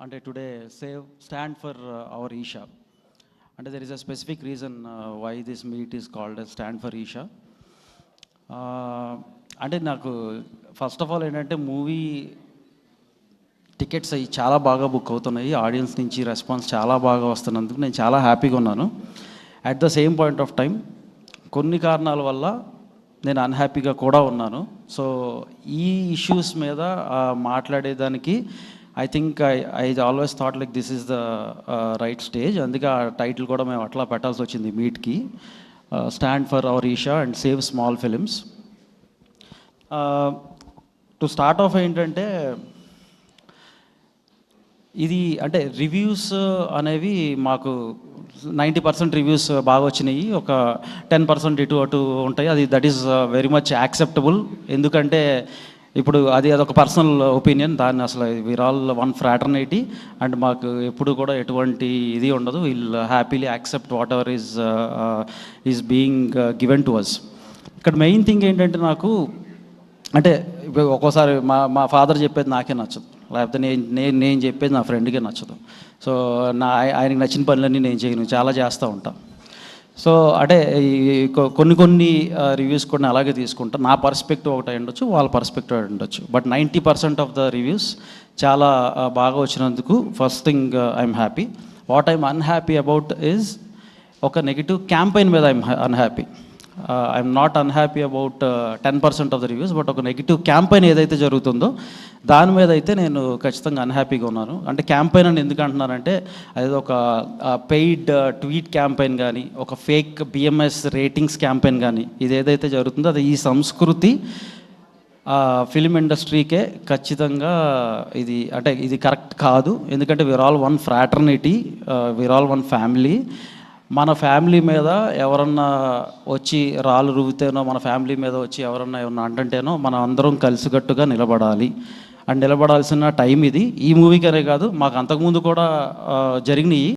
అంటే today stand for our Esha. అంటే there is a specific reason why this meet is called stand for Esha. అంటే నాకు first of all ఏంటంటే movie tickets అవి చాలా బాగా బుక్ అవుతున్నాయి, ఆడియన్స్ నుంచి రెస్పాన్స్ చాలా బాగా వస్తున్నందుకు నేను చాలా హ్యాపీగా ఉన్నాను. At the same point of time కొన్ని కారణాల వల్ల నేను అన్హ్యాపీగా కూడా ఉన్నాను. సో ఈ ఇష్యూస్ మీద మాట్లాడేదానికి I think I always thought like this is the right stage. అందుకే ఆ టైటిల్ కూడా మేము అట్లా పెట్టాల్సి వచ్చింది మీట్కి, stand for our Esha and save small films. To start off ఏంటంటే ఇది అంటే రివ్యూస్ అనేవి మాకు 90% రివ్యూస్ బాగా వచ్చినాయి, ఒక 10% ఇటు అటు ఉంటాయి. అది that is very much acceptable. ఎందుకంటే ఇప్పుడు అదొక పర్సనల్ ఒపీనియన్, దాన్ని అసలు we're all one fraternity and మాకు ఎప్పుడు కూడా ఎటువంటి ఇది ఉండదు. Will happily accept whatever is being given to us. ఇక్కడ మెయిన్ థింగ్ ఏంటంటే నాకు అంటే ఇప్పుడు ఒక్కోసారి మా ఫాదర్ చెప్పేది నాకే నచ్చదు, లేకపోతే నేను చెప్పేది నా ఫ్రెండ్కే నచ్చదు. సో ఆయనకి నచ్చిన పనులన్నీ నేను చేయను, చాలా చేస్తూ ఉంటాను. సో అంటే కొన్ని రివ్యూస్ కూడా అలాగే తీసుకుంటాను. నా పర్స్పెక్టివ్ ఒకటి ఉండొచ్చు, వాళ్ళ పర్స్పెక్టివ్ ఉండొచ్చు. బట్ 90% ఆఫ్ ద రివ్యూస్ చాలా బాగా వచ్చినందుకు first thing I'm happy. What I'm unhappy about is ఒక నెగిటివ్ క్యాంపెయిన్ మీద I'm unhappy. I'm not unhappy about 10% of the reviews, but ఒక నెగిటివ్ క్యాంపెయిన్ ఏదైతే జరుగుతుందో దాని మీద అయితే నేను ఖచ్చితంగా అన్హ్యాపీగా ఉన్నాను. అంటే క్యాంపెయిన్ అని ఎందుకు అంటున్నానంటే అది ఒక పెయిడ్ ట్వీట్ క్యాంపెయిన్ కానీ, ఒక ఫేక్ బిఎంఎస్ రేటింగ్స్ క్యాంపెయిన్ కానీ, ఇది ఏదైతే జరుగుతుందో అది ఈ సంస్కృతి ఫిలిం ఇండస్ట్రీకే ఖచ్చితంగా ఇది కరెక్ట్ కాదు. ఎందుకంటే we're all one fraternity, we're all one family. మన ఫ్యామిలీ మీద ఎవరన్నా వచ్చి రాళ్ళు రువ్వుతేనో, మన ఫ్యామిలీ మీద వచ్చి ఎవరన్నా ఏమన్నా అంటంటేనో మనం అందరం కలిసికట్టుగా నిలబడాలి. అండ్ నిలబడాల్సిన టైం ఇది. ఈ మూవీకనే కాదు, మాకు అంతకుముందు కూడా జరిగినాయి.